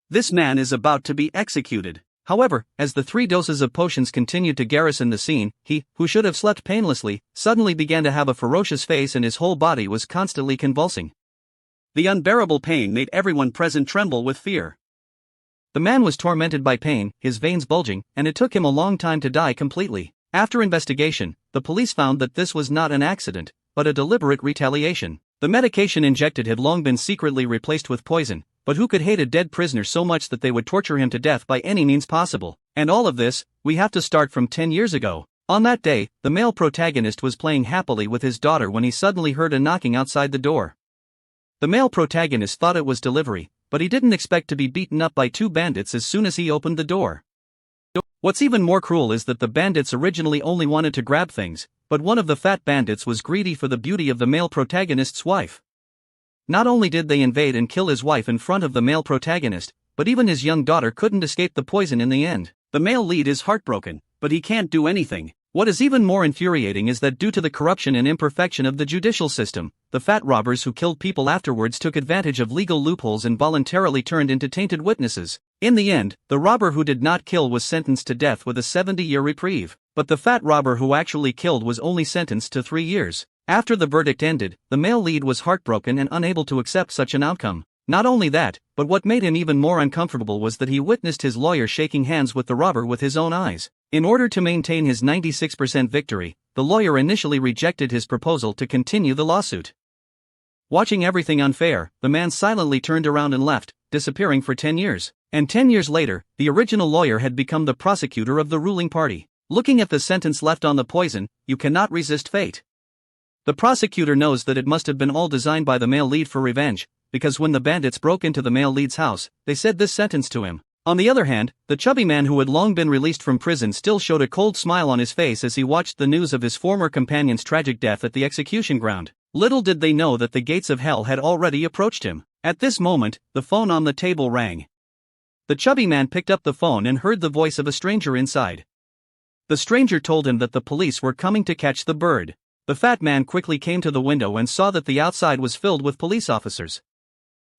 This man is about to be executed. However, as the 3 doses of potions continued to garrison the scene, he, who should have slept painlessly, suddenly began to have a ferocious face and his whole body was constantly convulsing. The unbearable pain made everyone present tremble with fear. The man was tormented by pain, his veins bulging, and it took him a long time to die completely. After investigation, the police found that this was not an accident, but a deliberate retaliation. The medication injected had long been secretly replaced with poison, but who could hate a dead prisoner so much that they would torture him to death by any means possible? And all of this, we have to start from 10 years ago. On that day, the male protagonist was playing happily with his daughter when he suddenly heard a knocking outside the door. The male protagonist thought it was delivery, but he didn't expect to be beaten up by 2 bandits as soon as he opened the door. What's even more cruel is that the bandits originally only wanted to grab things, but one of the fat bandits was greedy for the beauty of the male protagonist's wife. Not only did they invade and kill his wife in front of the male protagonist, but even his young daughter couldn't escape the poison in the end. The male lead is heartbroken, but he can't do anything. What is even more infuriating is that due to the corruption and imperfection of the judicial system, the fat robbers who killed people afterwards took advantage of legal loopholes and voluntarily turned into tainted witnesses. In the end, the robber who did not kill was sentenced to death with a 70-year reprieve, but the fat robber who actually killed was only sentenced to 3 years. After the verdict ended, the male lead was heartbroken and unable to accept such an outcome. Not only that, but what made him even more uncomfortable was that he witnessed his lawyer shaking hands with the robber with his own eyes. In order to maintain his 96% victory, the lawyer initially rejected his proposal to continue the lawsuit. Watching everything unfair, the man silently turned around and left, disappearing for 10 years. And 10 years later, the original lawyer had become the prosecutor of the ruling party. Looking at the sentence left on the poison, you cannot resist fate. The prosecutor knows that it must have been all designed by the male lead for revenge, because when the bandits broke into the male lead's house, they said this sentence to him. On the other hand, the chubby man who had long been released from prison still showed a cold smile on his face as he watched the news of his former companion's tragic death at the execution ground. Little did they know that the gates of hell had already approached him. At this moment, the phone on the table rang. The chubby man picked up the phone and heard the voice of a stranger inside. The stranger told him that the police were coming to catch the bird. The fat man quickly came to the window and saw that the outside was filled with police officers.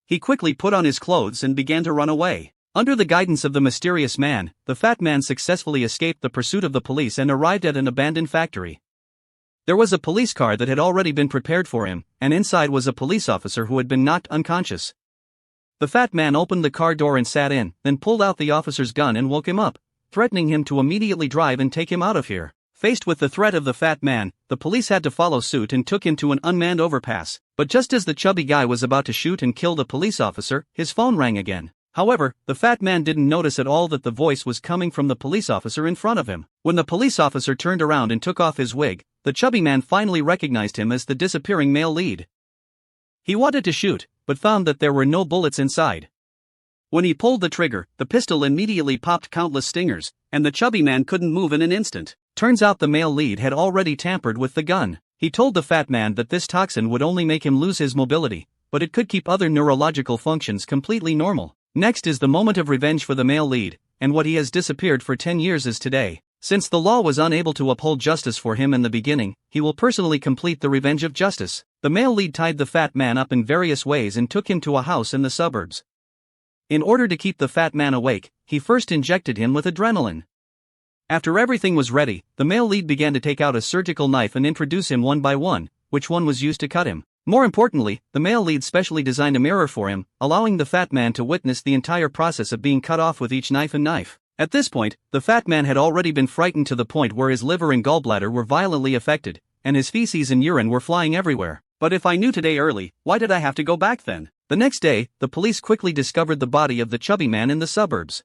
He quickly put on his clothes and began to run away. Under the guidance of the mysterious man, the fat man successfully escaped the pursuit of the police and arrived at an abandoned factory. There was a police car that had already been prepared for him, and inside was a police officer who had been knocked unconscious. The fat man opened the car door and sat in, then pulled out the officer's gun and woke him up, threatening him to immediately drive and take him out of here. Faced with the threat of the fat man, the police had to follow suit and took him to an unmanned overpass. But just as the chubby guy was about to shoot and kill the police officer, his phone rang again. However, the fat man didn't notice at all that the voice was coming from the police officer in front of him. When the police officer turned around and took off his wig, the chubby man finally recognized him as the disappearing male lead. He wanted to shoot, but found that there were no bullets inside. When he pulled the trigger, the pistol immediately popped countless stingers, and the chubby man couldn't move in an instant. Turns out the male lead had already tampered with the gun. He told the fat man that this toxin would only make him lose his mobility, but it could keep other neurological functions completely normal. Next is the moment of revenge for the male lead, and what he has disappeared for 10 years is today. Since the law was unable to uphold justice for him in the beginning, he will personally complete the revenge of justice. The male lead tied the fat man up in various ways and took him to a house in the suburbs. In order to keep the fat man awake, he first injected him with adrenaline. After everything was ready, the male lead began to take out a surgical knife and introduce him one by one, which one was used to cut him. More importantly, the male lead specially designed a mirror for him, allowing the fat man to witness the entire process of being cut off with each knife and knife. At this point, the fat man had already been frightened to the point where his liver and gallbladder were violently affected, and his feces and urine were flying everywhere. But if I knew today early, why did I have to go back then? The next day, the police quickly discovered the body of the chubby man in the suburbs.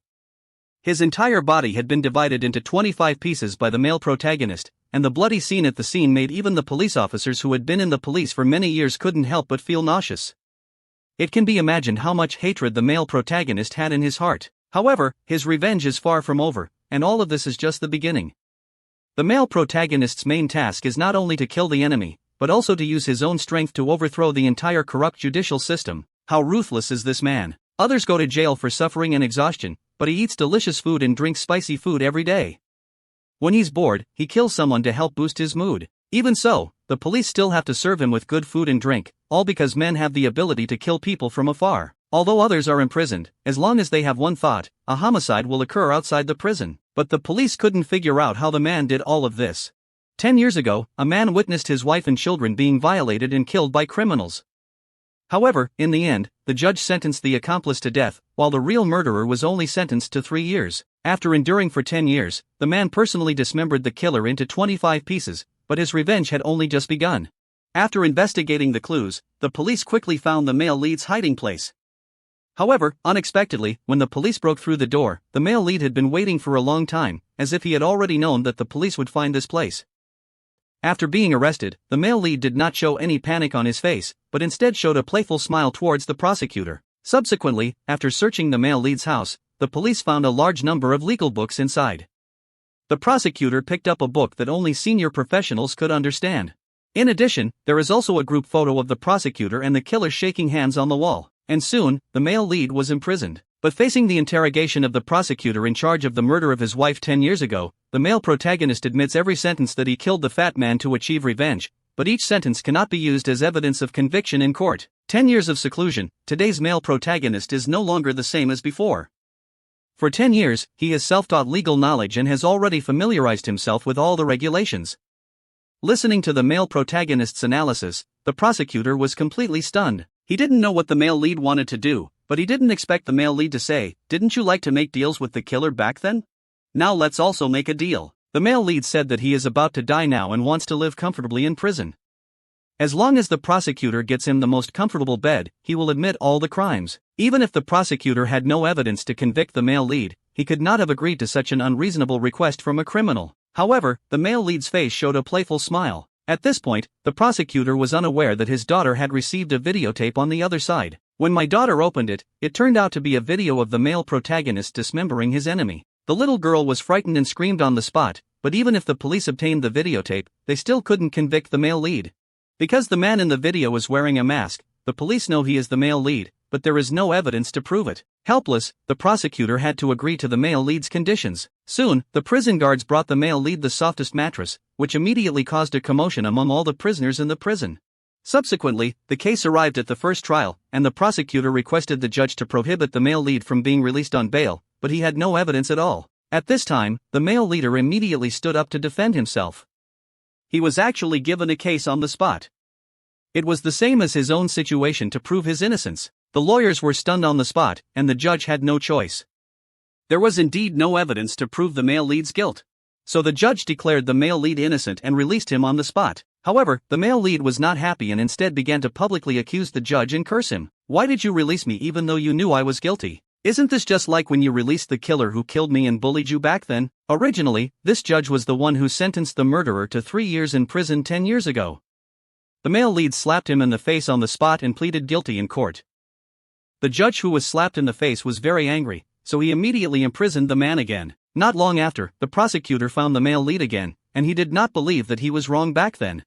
His entire body had been divided into 25 pieces by the male protagonist, and the bloody scene at the scene made even the police officers who had been in the police for many years couldn't help but feel nauseous. It can be imagined how much hatred the male protagonist had in his heart. However, his revenge is far from over, and all of this is just the beginning. The male protagonist's main task is not only to kill the enemy, but also to use his own strength to overthrow the entire corrupt judicial system. How ruthless is this man? Others go to jail for suffering and exhaustion, but he eats delicious food and drinks spicy food every day. When he's bored, he kills someone to help boost his mood. Even so, the police still have to serve him with good food and drink, all because men have the ability to kill people from afar. although others are imprisoned, as long as they have one thought, a homicide will occur outside the prison. But the police couldn't figure out how the man did all of this. 10 years ago, a man witnessed his wife and children being violated and killed by criminals. However, in the end, the judge sentenced the accomplice to death, while the real murderer was only sentenced to 3 years. After enduring for 10 years, the man personally dismembered the killer into 25 pieces, but his revenge had only just begun. After investigating the clues, the police quickly found the male lead's hiding place. However, unexpectedly, when the police broke through the door, the male lead had been waiting for a long time, as if he had already known that the police would find this place. After being arrested, the male lead did not show any panic on his face, but instead showed a playful smile towards the prosecutor. Subsequently, after searching the male lead's house, the police found a large number of legal books inside. The prosecutor picked up a book that only senior professionals could understand. In addition, there is also a group photo of the prosecutor and the killer shaking hands on the wall. And soon, the male lead was imprisoned. But facing the interrogation of the prosecutor in charge of the murder of his wife 10 years ago, the male protagonist admits every sentence that he killed the fat man to achieve revenge, but each sentence cannot be used as evidence of conviction in court. 10 years of seclusion, today's male protagonist is no longer the same as before. For 10 years, he has self-taught legal knowledge and has already familiarized himself with all the regulations. Listening to the male protagonist's analysis, the prosecutor was completely stunned. He didn't know what the male lead wanted to do, but he didn't expect the male lead to say, "Didn't you like to make deals with the killer back then? Now let's also make a deal." The male lead said that he is about to die now and wants to live comfortably in prison. As long as the prosecutor gets him the most comfortable bed, he will admit all the crimes. Even if the prosecutor had no evidence to convict the male lead, he could not have agreed to such an unreasonable request from a criminal. However, the male lead's face showed a playful smile. At this point, the prosecutor was unaware that his daughter had received a videotape on the other side. When my daughter opened it, it turned out to be a video of the male protagonist dismembering his enemy. The little girl was frightened and screamed on the spot, but even if the police obtained the videotape, they still couldn't convict the male lead. Because the man in the video is wearing a mask, the police know he is the male lead, but there is no evidence to prove it. Helpless, the prosecutor had to agree to the male lead's conditions. Soon, the prison guards brought the male lead the softest mattress, which immediately caused a commotion among all the prisoners in the prison. Subsequently, the case arrived at the first trial, and the prosecutor requested the judge to prohibit the male lead from being released on bail, but he had no evidence at all. At this time, the male leader immediately stood up to defend himself. He was actually given a case on the spot. It was the same as his own situation to prove his innocence. The lawyers were stunned on the spot, and the judge had no choice. There was indeed no evidence to prove the male lead's guilt. So the judge declared the male lead innocent and released him on the spot. However, the male lead was not happy and instead began to publicly accuse the judge and curse him. "Why did you release me even though you knew I was guilty? Isn't this just like when you released the killer who killed me and bullied you back then?" Originally, this judge was the one who sentenced the murderer to 3 years in prison 10 years ago. The male lead slapped him in the face on the spot and pleaded guilty in court. The judge who was slapped in the face was very angry, so he immediately imprisoned the man again. Not long after, the prosecutor found the male lead again, and he did not believe that he was wrong back then.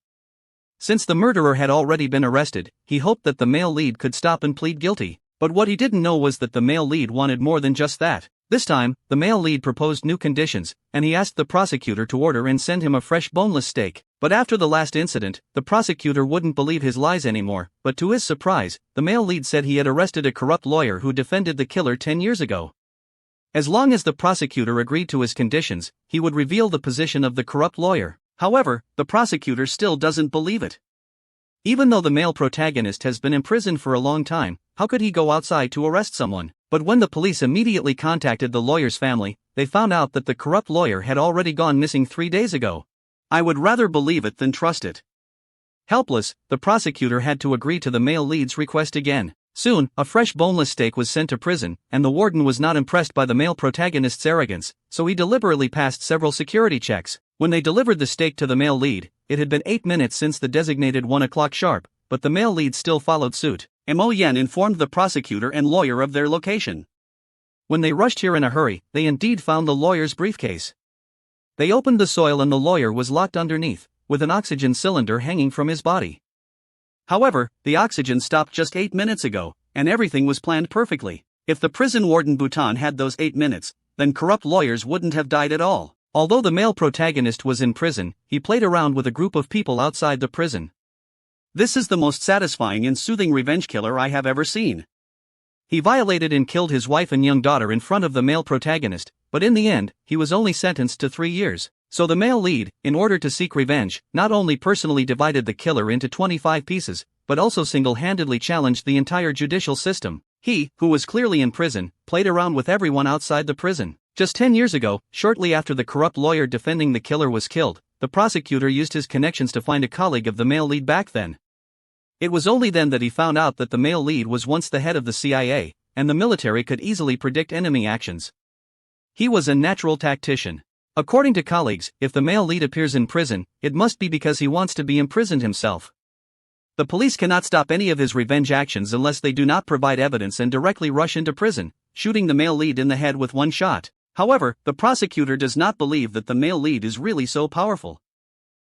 Since the murderer had already been arrested, he hoped that the male lead could stop and plead guilty. But what he didn't know was that the male lead wanted more than just that. This time, the male lead proposed new conditions, and he asked the prosecutor to order and send him a fresh boneless steak. But after the last incident, the prosecutor wouldn't believe his lies anymore, but to his surprise, the male lead said he had arrested a corrupt lawyer who defended the killer 10 years ago. As long as the prosecutor agreed to his conditions, he would reveal the position of the corrupt lawyer. However, the prosecutor still doesn't believe it. Even though the male protagonist has been imprisoned for a long time, how could he go outside to arrest someone? But when the police immediately contacted the lawyer's family, they found out that the corrupt lawyer had already gone missing 3 days ago. I would rather believe it than trust it. Helpless, the prosecutor had to agree to the male lead's request again. Soon, a fresh boneless steak was sent to prison, and the warden was not impressed by the male protagonist's arrogance, so he deliberately passed several security checks. When they delivered the steak to the male lead, it had been 8 minutes since the designated 1 o'clock sharp, but the male lead still followed suit. Mo Yen informed the prosecutor and lawyer of their location. When they rushed here in a hurry, they indeed found the lawyer's briefcase. They opened the soil and the lawyer was locked underneath, with an oxygen cylinder hanging from his body. However, the oxygen stopped just 8 minutes ago, and everything was planned perfectly. If the prison warden Bhutan had those 8 minutes, then corrupt lawyers wouldn't have died at all. Although the male protagonist was in prison, he played around with a group of people outside the prison. This is the most satisfying and soothing revenge killer I have ever seen. He violated and killed his wife and young daughter in front of the male protagonist, but in the end, he was only sentenced to 3 years. So the male lead, in order to seek revenge, not only personally divided the killer into 25 pieces, but also single-handedly challenged the entire judicial system. He, who was clearly in prison, played around with everyone outside the prison. Just 10 years ago, shortly after the corrupt lawyer defending the killer was killed, the prosecutor used his connections to find a colleague of the male lead back then. It was only then that he found out that the male lead was once the head of the CIA, and the military could easily predict enemy actions. He was a natural tactician. According to colleagues, if the male lead appears in prison, it must be because he wants to be imprisoned himself. The police cannot stop any of his revenge actions unless they do not provide evidence and directly rush into prison, shooting the male lead in the head with one shot. However, the prosecutor does not believe that the male lead is really so powerful.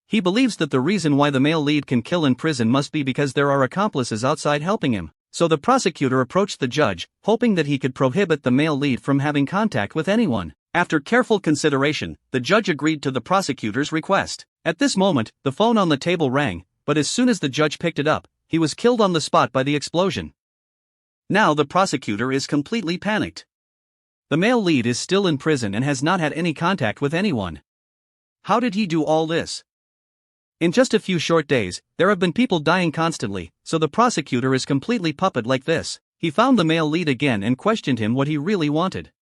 He believes that the reason why the male lead can kill in prison must be because there are accomplices outside helping him. So the prosecutor approached the judge, hoping that he could prohibit the male lead from having contact with anyone. After careful consideration, the judge agreed to the prosecutor's request. At this moment, the phone on the table rang, but as soon as the judge picked it up, he was killed on the spot by the explosion. Now the prosecutor is completely panicked. The male lead is still in prison and has not had any contact with anyone. How did he do all this? In just a few short days, there have been people dying constantly, so the prosecutor is completely puppet like this. He found the male lead again and questioned him what he really wanted.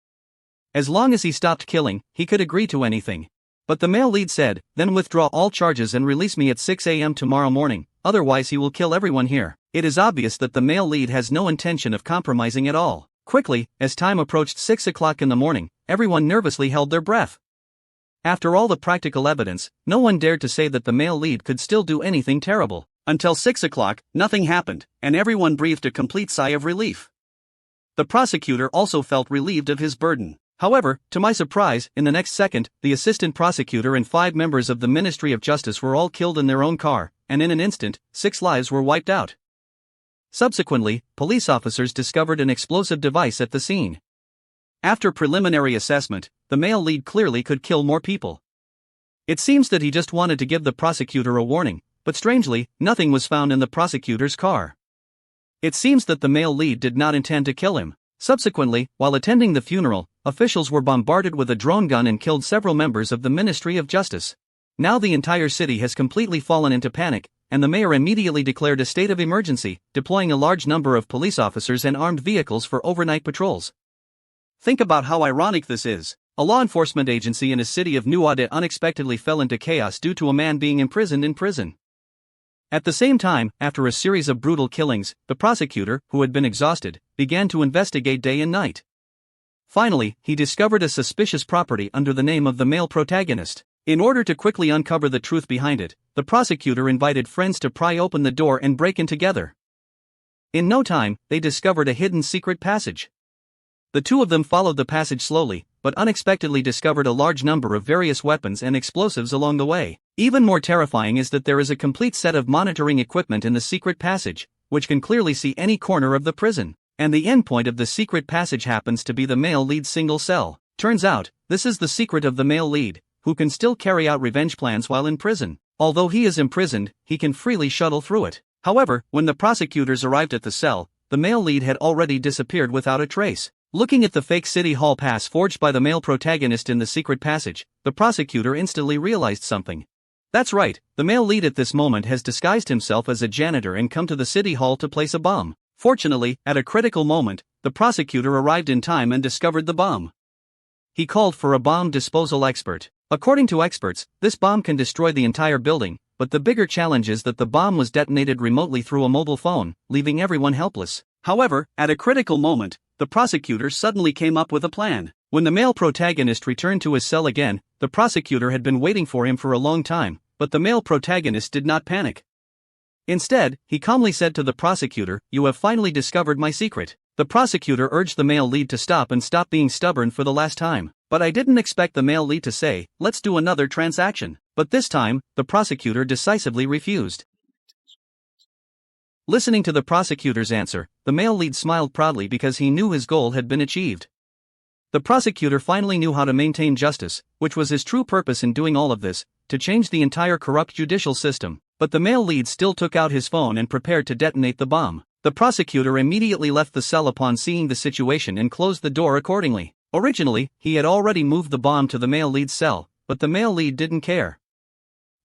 As long as he stopped killing, he could agree to anything. But the male lead said, "Then withdraw all charges and release me at 6 a.m. tomorrow morning, otherwise he will kill everyone here." It is obvious that the male lead has no intention of compromising at all. Quickly, as time approached 6 o'clock in the morning, everyone nervously held their breath. After all the practical evidence, no one dared to say that the male lead could still do anything terrible. Until 6 o'clock, nothing happened, and everyone breathed a complete sigh of relief. The prosecutor also felt relieved of his burden. However, to my surprise, in the next second, the assistant prosecutor and 5 members of the Ministry of Justice were all killed in their own car, and in an instant, 6 lives were wiped out. Subsequently, police officers discovered an explosive device at the scene. After preliminary assessment, the male lead clearly could kill more people. It seems that he just wanted to give the prosecutor a warning, but strangely, nothing was found in the prosecutor's car. It seems that the male lead did not intend to kill him. Subsequently, while attending the funeral, officials were bombarded with a drone gun and killed several members of the Ministry of Justice. Now the entire city has completely fallen into panic, and the mayor immediately declared a state of emergency, deploying a large number of police officers and armed vehicles for overnight patrols. Think about how ironic this is. A law enforcement agency in a city of Nuade unexpectedly fell into chaos due to a man being imprisoned in prison. At the same time, after a series of brutal killings, the prosecutor, who had been exhausted, began to investigate day and night. Finally, he discovered a suspicious property under the name of the male protagonist. In order to quickly uncover the truth behind it, the prosecutor invited friends to pry open the door and break in together. In no time, they discovered a hidden secret passage. The two of them followed the passage slowly, but unexpectedly discovered a large number of various weapons and explosives along the way. Even more terrifying is that there is a complete set of monitoring equipment in the secret passage, which can clearly see any corner of the prison. And the endpoint of the secret passage happens to be the male lead's single cell. Turns out, this is the secret of the male lead, who can still carry out revenge plans while in prison. Although he is imprisoned, he can freely shuttle through it. However, when the prosecutors arrived at the cell, the male lead had already disappeared without a trace. Looking at the fake City Hall pass forged by the male protagonist in the secret passage, the prosecutor instantly realized something. That's right, the male lead at this moment has disguised himself as a janitor and come to the City Hall to place a bomb. Fortunately, at a critical moment, the prosecutor arrived in time and discovered the bomb. He called for a bomb disposal expert. According to experts, this bomb can destroy the entire building, but the bigger challenge is that the bomb was detonated remotely through a mobile phone, leaving everyone helpless. However, at a critical moment, the prosecutor suddenly came up with a plan. When the male protagonist returned to his cell again, the prosecutor had been waiting for him for a long time, but the male protagonist did not panic. Instead, he calmly said to the prosecutor, "You have finally discovered my secret." The prosecutor urged the male lead to stop being stubborn for the last time. "But I didn't expect the male lead to say, 'Let's do another transaction.'" But this time, the prosecutor decisively refused. Listening to the prosecutor's answer, the male lead smiled proudly because he knew his goal had been achieved. The prosecutor finally knew how to maintain justice, which was his true purpose in doing all of this, to change the entire corrupt judicial system. But the male lead still took out his phone and prepared to detonate the bomb. The prosecutor immediately left the cell upon seeing the situation and closed the door accordingly. Originally, he had already moved the bomb to the male lead's cell, but the male lead didn't care.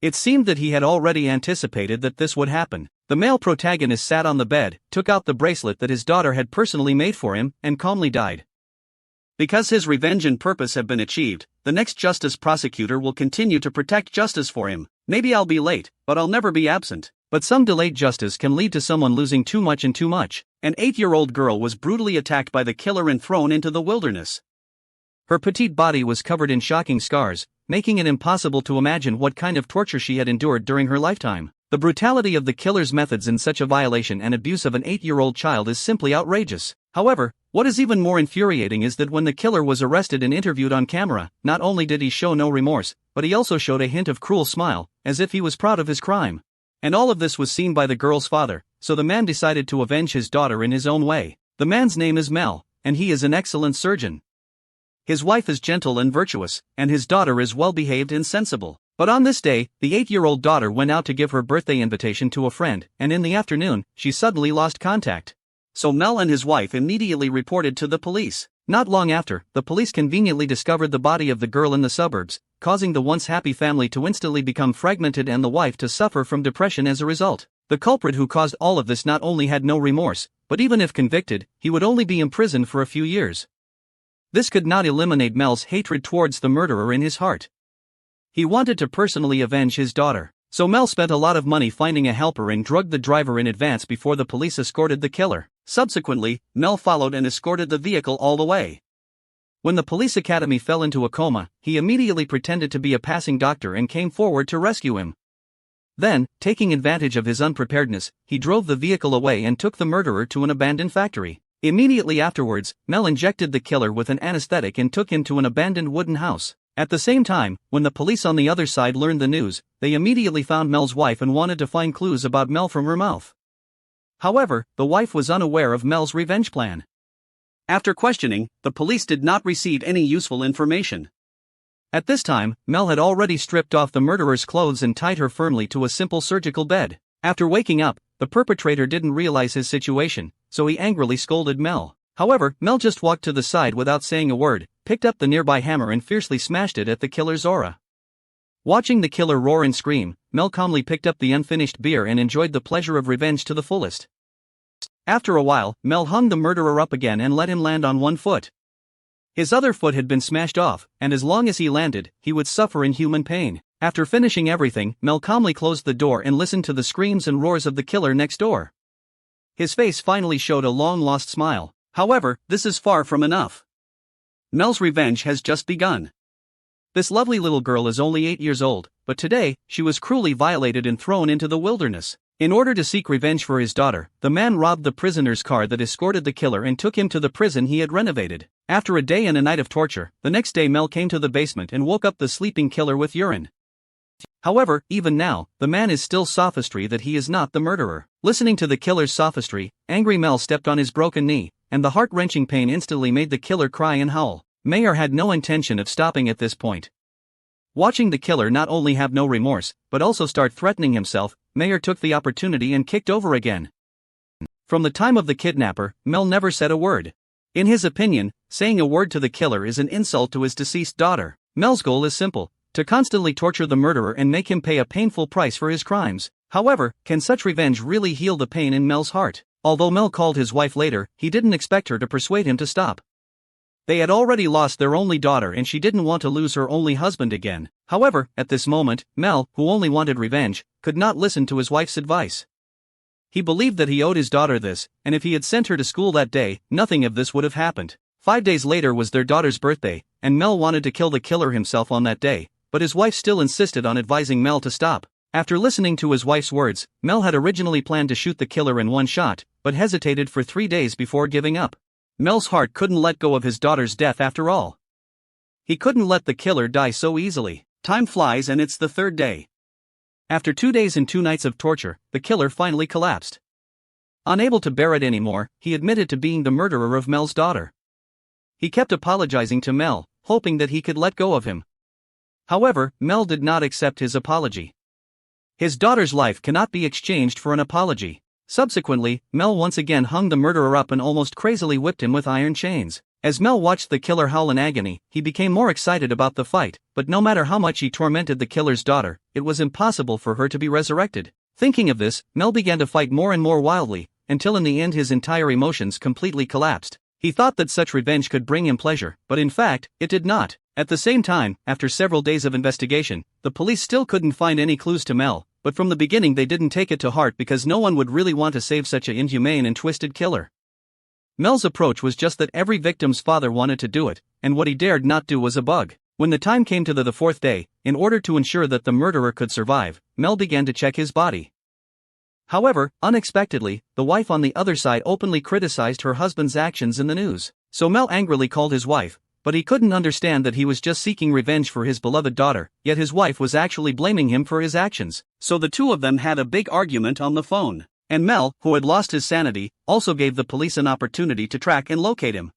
It seemed that he had already anticipated that this would happen. The male protagonist sat on the bed, took out the bracelet that his daughter had personally made for him, and calmly died. Because his revenge and purpose have been achieved, the next justice prosecutor will continue to protect justice for him. Maybe I'll be late, but I'll never be absent. But some delayed justice can lead to someone losing too much and too much. An 8-year-old girl was brutally attacked by the killer and thrown into the wilderness. Her petite body was covered in shocking scars, making it impossible to imagine what kind of torture she had endured during her lifetime. The brutality of the killer's methods in such a violation and abuse of an 8-year-old child is simply outrageous. However, what is even more infuriating is that when the killer was arrested and interviewed on camera, not only did he show no remorse, but he also showed a hint of cruel smile, as if he was proud of his crime. And all of this was seen by the girl's father, so the man decided to avenge his daughter in his own way. The man's name is Mel, and he is an excellent surgeon. His wife is gentle and virtuous, and his daughter is well-behaved and sensible. But on this day, the 8-year-old daughter went out to give her birthday invitation to a friend, and in the afternoon, she suddenly lost contact. So Mel and his wife immediately reported to the police. Not long after, the police conveniently discovered the body of the girl in the suburbs, causing the once happy family to instantly become fragmented and the wife to suffer from depression as a result. The culprit who caused all of this not only had no remorse, but even if convicted, he would only be imprisoned for a few years. This could not eliminate Mel's hatred towards the murderer in his heart. He wanted to personally avenge his daughter. So Mel spent a lot of money finding a helper and drugged the driver in advance before the police escorted the killer. Subsequently, Mel followed and escorted the vehicle all the way. When the police academy fell into a coma, he immediately pretended to be a passing doctor and came forward to rescue him. Then, taking advantage of his unpreparedness, he drove the vehicle away and took the murderer to an abandoned factory. Immediately afterwards, Mel injected the killer with an anesthetic and took him to an abandoned wooden house. At the same time, when the police on the other side learned the news, they immediately found Mel's wife and wanted to find clues about Mel from her mouth. However, the wife was unaware of Mel's revenge plan. After questioning, the police did not receive any useful information. At this time, Mel had already stripped off the murderer's clothes and tied her firmly to a simple surgical bed. After waking up, the perpetrator didn't realize his situation, so he angrily scolded Mel. However, Mel just walked to the side without saying a word, picked up the nearby hammer and fiercely smashed it at the killer's aura. Watching the killer roar and scream, Mel calmly picked up the unfinished beer and enjoyed the pleasure of revenge to the fullest. After a while, Mel hung the murderer up again and let him land on one foot. His other foot had been smashed off, and as long as he landed, he would suffer inhuman pain. After finishing everything, Mel calmly closed the door and listened to the screams and roars of the killer next door. His face finally showed a long-lost smile. However, this is far from enough. Mel's revenge has just begun. This lovely little girl is only 8 years old, but today, she was cruelly violated and thrown into the wilderness. In order to seek revenge for his daughter, the man robbed the prisoner's car that escorted the killer and took him to the prison he had renovated. After a day and a night of torture, the next day Mel came to the basement and woke up the sleeping killer with urine. However, even now, the man is still sophistry that he is not the murderer. Listening to the killer's sophistry, angry Mel stepped on his broken knee, and the heart-wrenching pain instantly made the killer cry and howl. Mayer had no intention of stopping at this point. Watching the killer not only have no remorse, but also start threatening himself, Mayer took the opportunity and kicked over again. From the time of the kidnapper, Mel never said a word. In his opinion, saying a word to the killer is an insult to his deceased daughter. Mel's goal is simple: to constantly torture the murderer and make him pay a painful price for his crimes. However, can such revenge really heal the pain in Mel's heart? Although Mel called his wife later, he didn't expect her to persuade him to stop. They had already lost their only daughter and she didn't want to lose her only husband again. However, at this moment, Mel, who only wanted revenge, could not listen to his wife's advice. He believed that he owed his daughter this, and if he had sent her to school that day, nothing of this would have happened. 5 days later was their daughter's birthday, and Mel wanted to kill the killer himself on that day, but his wife still insisted on advising Mel to stop. After listening to his wife's words, Mel had originally planned to shoot the killer in one shot, but hesitated for 3 days before giving up. Mel's heart couldn't let go of his daughter's death after all. He couldn't let the killer die so easily. Time flies and it's the 3rd day. After 2 days and 2 nights of torture, the killer finally collapsed. Unable to bear it anymore, he admitted to being the murderer of Mel's daughter. He kept apologizing to Mel, hoping that he could let go of him. However, Mel did not accept his apology. His daughter's life cannot be exchanged for an apology. Subsequently, Mel once again hung the murderer up and almost crazily whipped him with iron chains. As Mel watched the killer howl in agony, he became more excited about the fight, but no matter how much he tormented the killer's daughter, it was impossible for her to be resurrected. Thinking of this, Mel began to fight more and more wildly, until in the end his entire emotions completely collapsed. He thought that such revenge could bring him pleasure, but in fact, it did not. At the same time, after several days of investigation, the police still couldn't find any clues to Mel, but from the beginning they didn't take it to heart because no one would really want to save such an inhumane and twisted killer. Mel's approach was just that every victim's father wanted to do it, and what he dared not do was a bug. When the time came to the fourth day, in order to ensure that the murderer could survive, Mel began to check his body. However, unexpectedly, the wife on the other side openly criticized her husband's actions in the news. So Mel angrily called his wife, but he couldn't understand that he was just seeking revenge for his beloved daughter, yet his wife was actually blaming him for his actions. So the two of them had a big argument on the phone. And Mel, who had lost his sanity, also gave the police an opportunity to track and locate him.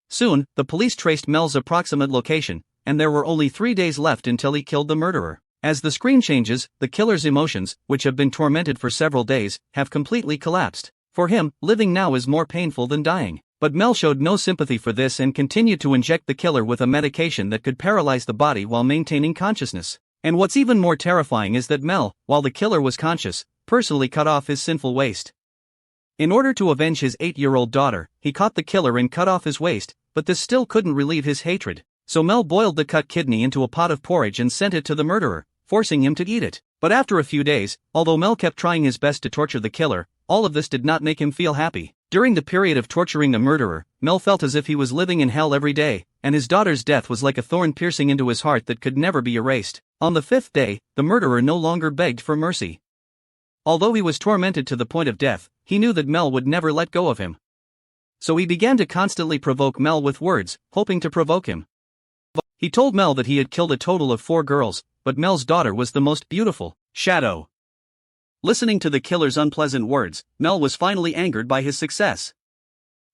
Soon, the police traced Mel's approximate location, and there were only 3 days left until he killed the murderer. As the screen changes, the killer's emotions, which have been tormented for several days, have completely collapsed. For him, living now is more painful than dying. But Mel showed no sympathy for this and continued to inject the killer with a medication that could paralyze the body while maintaining consciousness. And what's even more terrifying is that Mel, while the killer was conscious, personally cut off his sinful waist. In order to avenge his 8-year-old daughter, he caught the killer and cut off his waist, but this still couldn't relieve his hatred. So Mel boiled the cut kidney into a pot of porridge and sent it to the murderer, forcing him to eat it. But after a few days, although Mel kept trying his best to torture the killer, all of this did not make him feel happy. During the period of torturing the murderer, Mel felt as if he was living in hell every day, and his daughter's death was like a thorn piercing into his heart that could never be erased. On the 5th day, the murderer no longer begged for mercy. Although he was tormented to the point of death, he knew that Mel would never let go of him. So he began to constantly provoke Mel with words, hoping to provoke him. He told Mel that he had killed a total of 4 girls, but Mel's daughter was the most beautiful. Shadow. Listening to the killer's unpleasant words, Mel was finally angered by his success.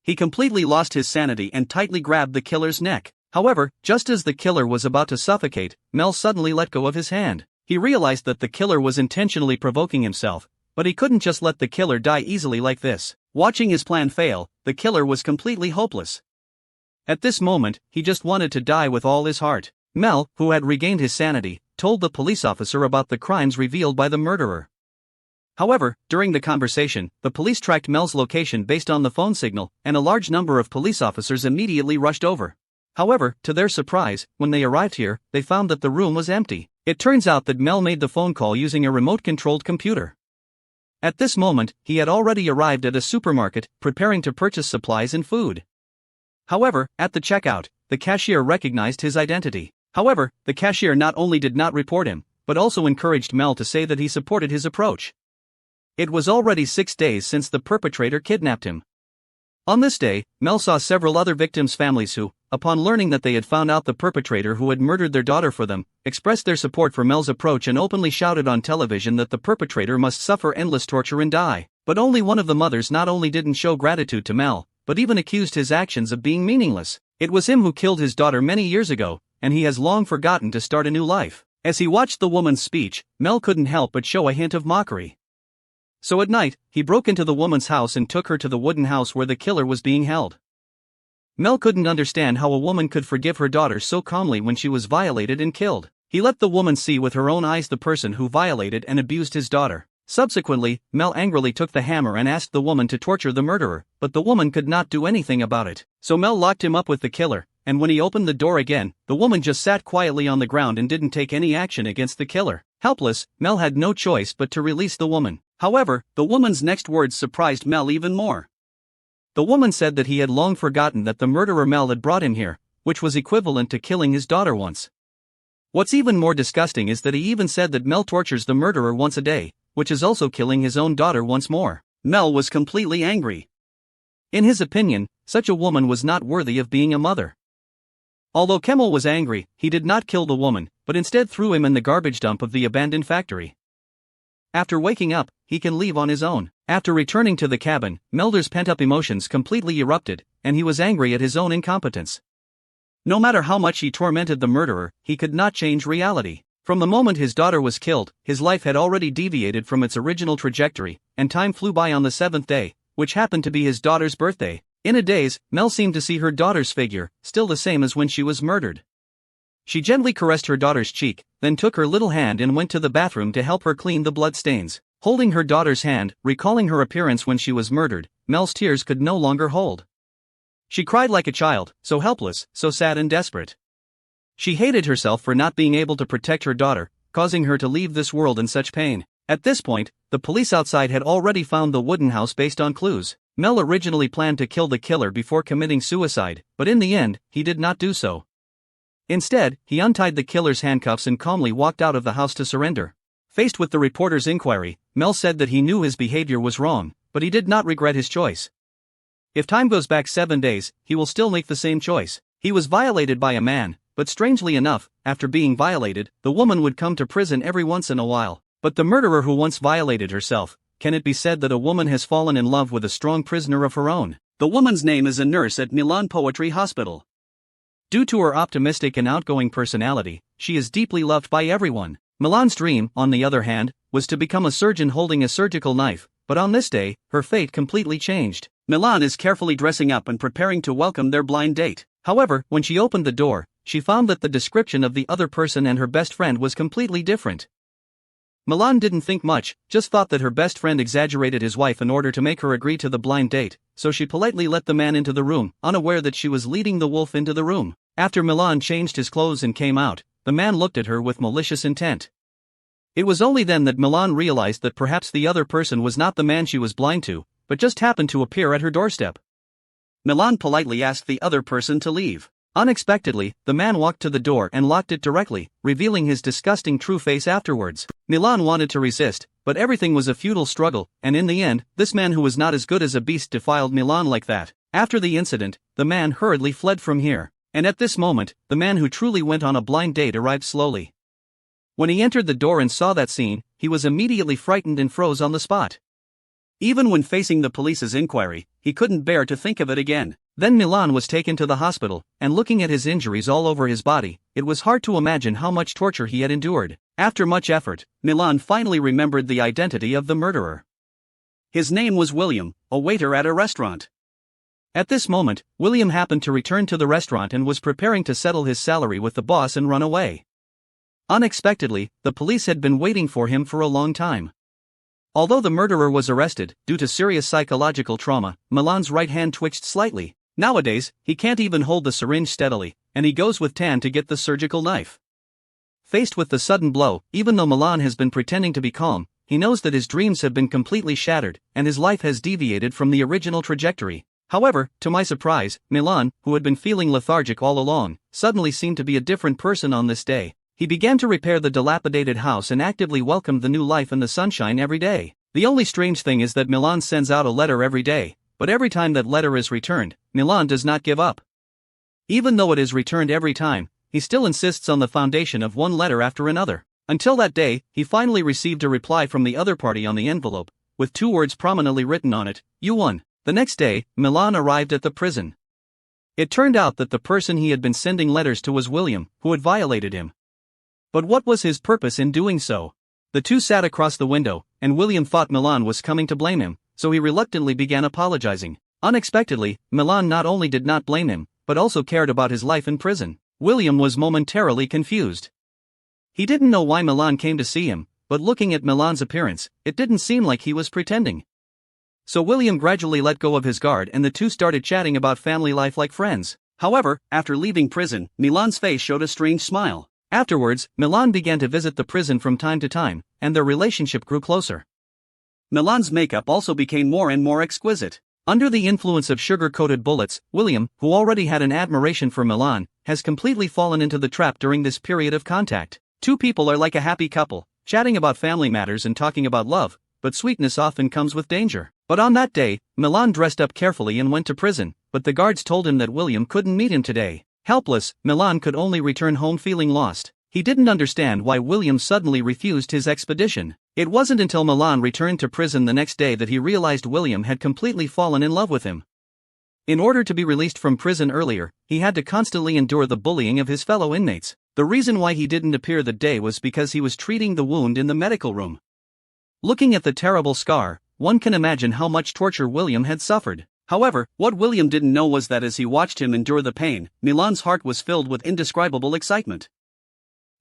He completely lost his sanity and tightly grabbed the killer's neck. However, just as the killer was about to suffocate, Mel suddenly let go of his hand. He realized that the killer was intentionally provoking himself, but he couldn't just let the killer die easily like this. Watching his plan fail, the killer was completely hopeless. At this moment, he just wanted to die with all his heart. Mel, who had regained his sanity, told the police officer about the crimes revealed by the murderer. However, during the conversation, the police tracked Mel's location based on the phone signal, and a large number of police officers immediately rushed over. However, to their surprise, when they arrived here, they found that the room was empty. It turns out that Mel made the phone call using a remote-controlled computer. At this moment, he had already arrived at a supermarket, preparing to purchase supplies and food. However, at the checkout, the cashier recognized his identity. However, the cashier not only did not report him, but also encouraged Mel to say that he supported his approach. It was already 6 days since the perpetrator kidnapped him. On this day, Mel saw several other victims' families who, upon learning that they had found out the perpetrator who had murdered their daughter for them, expressed their support for Mel's approach and openly shouted on television that the perpetrator must suffer endless torture and die. But only one of the mothers not only didn't show gratitude to Mel, but even accused his actions of being meaningless. It was him who killed his daughter many years ago, and he has long forgotten to start a new life. As he watched the woman's speech, Mel couldn't help but show a hint of mockery. So at night, he broke into the woman's house and took her to the wooden house where the killer was being held. Mel couldn't understand how a woman could forgive her daughter so calmly when she was violated and killed. He let the woman see with her own eyes the person who violated and abused his daughter. Subsequently, Mel angrily took the hammer and asked the woman to torture the murderer, but the woman could not do anything about it. So Mel locked him up with the killer, and when he opened the door again, the woman just sat quietly on the ground and didn't take any action against the killer. Helpless, Mel had no choice but to release the woman. However, the woman's next words surprised Mel even more. The woman said that he had long forgotten that the murderer Mel had brought him here, which was equivalent to killing his daughter once. What's even more disgusting is that he even said that Mel tortures the murderer once a day, which is also killing his own daughter once more. Mel was completely angry. In his opinion, such a woman was not worthy of being a mother. Although Kemmel was angry, he did not kill the woman, but instead threw him in the garbage dump of the abandoned factory. After waking up, he can leave on his own. After returning to the cabin, Melder's pent-up emotions completely erupted, and he was angry at his own incompetence. No matter how much he tormented the murderer, he could not change reality. From the moment his daughter was killed, his life had already deviated from its original trajectory, and time flew by on the seventh day, which happened to be his daughter's birthday. In a daze, Mel seemed to see her daughter's figure, still the same as when she was murdered. She gently caressed her daughter's cheek, then took her little hand and went to the bathroom to help her clean the blood stains. Holding her daughter's hand, recalling her appearance when she was murdered, Mel's tears could no longer hold. She cried like a child, so helpless, so sad and desperate. She hated herself for not being able to protect her daughter, causing her to leave this world in such pain. At this point, the police outside had already found the wooden house based on clues. Mel originally planned to kill the killer before committing suicide, but in the end, he did not do so. Instead, he untied the killer's handcuffs and calmly walked out of the house to surrender. Faced with the reporter's inquiry, Mel said that he knew his behavior was wrong, but he did not regret his choice. If time goes back 7 days, he will still make the same choice. He was violated by a man, but strangely enough, after being violated, the woman would come to prison every once in a while. But the murderer who once violated herself, can it be said that a woman has fallen in love with a strong prisoner of her own? The woman's name is a nurse at Milan Poetry Hospital. Due to her optimistic and outgoing personality, she is deeply loved by everyone. Milan's dream, on the other hand, was to become a surgeon holding a surgical knife, but on this day, her fate completely changed. Milan is carefully dressing up and preparing to welcome their blind date. However, when she opened the door, she found that the description of the other person and her best friend was completely different. Milan didn't think much, just thought that her best friend exaggerated his wife in order to make her agree to the blind date, so she politely let the man into the room, unaware that she was leading the wolf into the room. After Milan changed his clothes and came out, the man looked at her with malicious intent. It was only then that Milan realized that perhaps the other person was not the man she was blind to, but just happened to appear at her doorstep. Milan politely asked the other person to leave. Unexpectedly, the man walked to the door and locked it directly, revealing his disgusting true face afterwards. Milan wanted to resist, but everything was a futile struggle, and in the end, this man who was not as good as a beast defiled Milan like that. After the incident, the man hurriedly fled from here. And at this moment, the man who truly went on a blind date arrived slowly. When he entered the door and saw that scene, he was immediately frightened and froze on the spot. Even when facing the police's inquiry, he couldn't bear to think of it again. Then Milan was taken to the hospital, and looking at his injuries all over his body, it was hard to imagine how much torture he had endured. After much effort, Milan finally remembered the identity of the murderer. His name was William, a waiter at a restaurant. At this moment, William happened to return to the restaurant and was preparing to settle his salary with the boss and run away. Unexpectedly, the police had been waiting for him for a long time. Although the murderer was arrested, due to serious psychological trauma, Milan's right hand twitched slightly. Nowadays, he can't even hold the syringe steadily, and he goes with Tan to get the surgical knife. Faced with the sudden blow, even though Milan has been pretending to be calm, he knows that his dreams have been completely shattered, and his life has deviated from the original trajectory. However, to my surprise, Milan, who had been feeling lethargic all along, suddenly seemed to be a different person on this day. He began to repair the dilapidated house and actively welcomed the new life and the sunshine every day. The only strange thing is that Milan sends out a letter every day, but every time that letter is returned, Milan does not give up. Even though it is returned every time, he still insists on the foundation of one letter after another. Until that day, he finally received a reply from the other party on the envelope, with 2 words prominently written on it: "You won." The next day, Milan arrived at the prison. It turned out that the person he had been sending letters to was William, who had violated him. But what was his purpose in doing so? The two sat across the window, and William thought Milan was coming to blame him, so he reluctantly began apologizing. Unexpectedly, Milan not only did not blame him, but also cared about his life in prison. William was momentarily confused. He didn't know why Milan came to see him, but looking at Milan's appearance, it didn't seem like he was pretending. So William gradually let go of his guard and the two started chatting about family life like friends. However, after leaving prison, Milan's face showed a strange smile. Afterwards, Milan began to visit the prison from time to time, and their relationship grew closer. Milan's makeup also became more and more exquisite. Under the influence of sugar-coated bullets, William, who already had an admiration for Milan, has completely fallen into the trap during this period of contact. Two people are like a happy couple, chatting about family matters and talking about love, but sweetness often comes with danger. But on that day, Milan dressed up carefully and went to prison, but the guards told him that William couldn't meet him today. Helpless, Milan could only return home feeling lost. He didn't understand why William suddenly refused his expedition. It wasn't until Milan returned to prison the next day that he realized William had completely fallen in love with him. In order to be released from prison earlier, he had to constantly endure the bullying of his fellow inmates. The reason why he didn't appear that day was because he was treating the wound in the medical room. Looking at the terrible scar, one can imagine how much torture William had suffered. However, what William didn't know was that as he watched him endure the pain, Milan's heart was filled with indescribable excitement.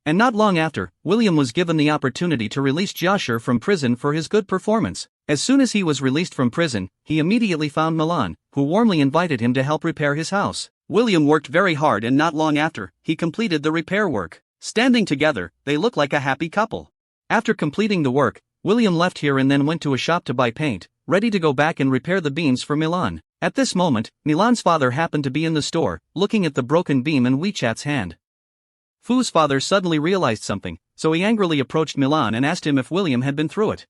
And not long after, William was given the opportunity to release Joshua from prison for his good performance. As soon as he was released from prison, he immediately found Milan, who warmly invited him to help repair his house. William worked very hard, and not long after, he completed the repair work. Standing together, they looked like a happy couple. After completing the work, William left here and then went to a shop to buy paint, ready to go back and repair the beams for Milan. At this moment, Milan's father happened to be in the store, looking at the broken beam in WeChat's hand. Fu's father suddenly realized something, so he angrily approached Milan and asked him if William had been through it.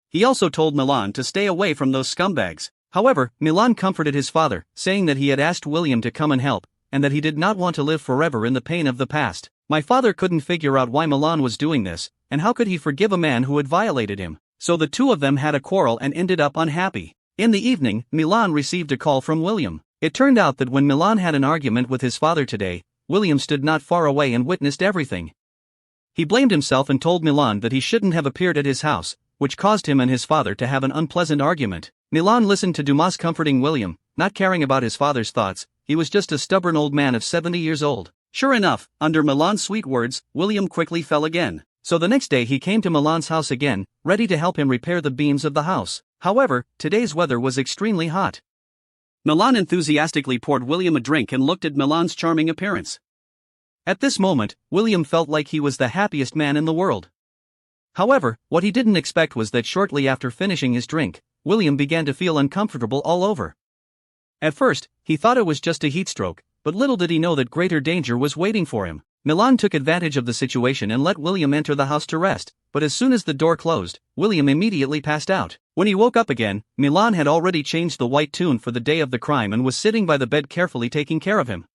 He also told Milan to stay away from those scumbags. However, Milan comforted his father, saying that he had asked William to come and help, and that he did not want to live forever in the pain of the past. My father couldn't figure out why Milan was doing this, and how could he forgive a man who had violated him. So the two of them had a quarrel and ended up unhappy. In the evening, Milan received a call from William. It turned out that when Milan had an argument with his father today, William stood not far away and witnessed everything. He blamed himself and told Milan that he shouldn't have appeared at his house, which caused him and his father to have an unpleasant argument. Milan listened to Dumas comforting William, not caring about his father's thoughts. He was just a stubborn old man of 70 years old. Sure enough, under Milan's sweet words, William quickly fell again. So the next day he came to Milan's house again, ready to help him repair the beams of the house. However, today's weather was extremely hot. Milan enthusiastically poured William a drink and looked at Milan's charming appearance. At this moment, William felt like he was the happiest man in the world. However, what he didn't expect was that shortly after finishing his drink, William began to feel uncomfortable all over. At first, he thought it was just a heat stroke, but little did he know that greater danger was waiting for him. Milan took advantage of the situation and let William enter the house to rest, but as soon as the door closed, William immediately passed out. When he woke up again, Milan had already changed the white tune for the day of the crime and was sitting by the bed carefully taking care of him.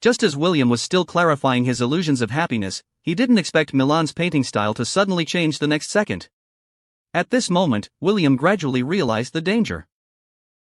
Just as William was still clarifying his illusions of happiness, he didn't expect Milan's painting style to suddenly change the next second. At this moment, William gradually realized the danger.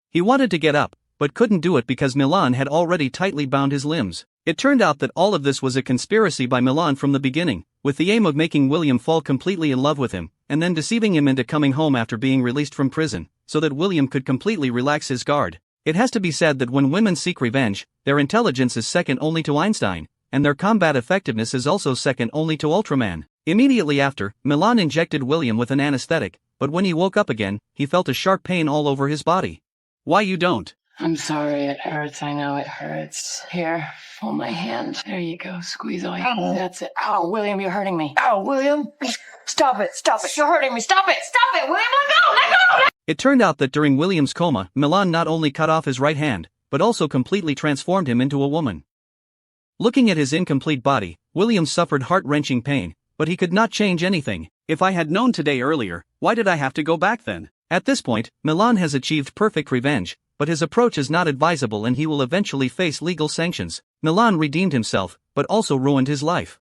He wanted to get up, but couldn't do it because Milan had already tightly bound his limbs. It turned out that all of this was a conspiracy by Milan from the beginning, with the aim of making William fall completely in love with him, and then deceiving him into coming home after being released from prison, so that William could completely relax his guard. It has to be said that when women seek revenge, their intelligence is second only to Einstein, and their combat effectiveness is also second only to Ultraman. Immediately after, Milan injected William with an anesthetic, but when he woke up again, he felt a sharp pain all over his body. Why you don't? I'm sorry, it hurts. I know it hurts. Here, hold my hand. There you go. Squeeze away. Oh. That's it. Ow, William, you're hurting me. Ow, William. Stop it. Stop it. You're hurting me. Stop it. Stop it, William. Let go. It turned out that during William's coma, Milan not only cut off his right hand, but also completely transformed him into a woman. Looking at his incomplete body, William suffered heart-wrenching pain, but he could not change anything. If I had known today earlier, why did I have to go back then? At this point, Milan has achieved perfect revenge, but his approach is not advisable and he will eventually face legal sanctions. Milan redeemed himself, but also ruined his life.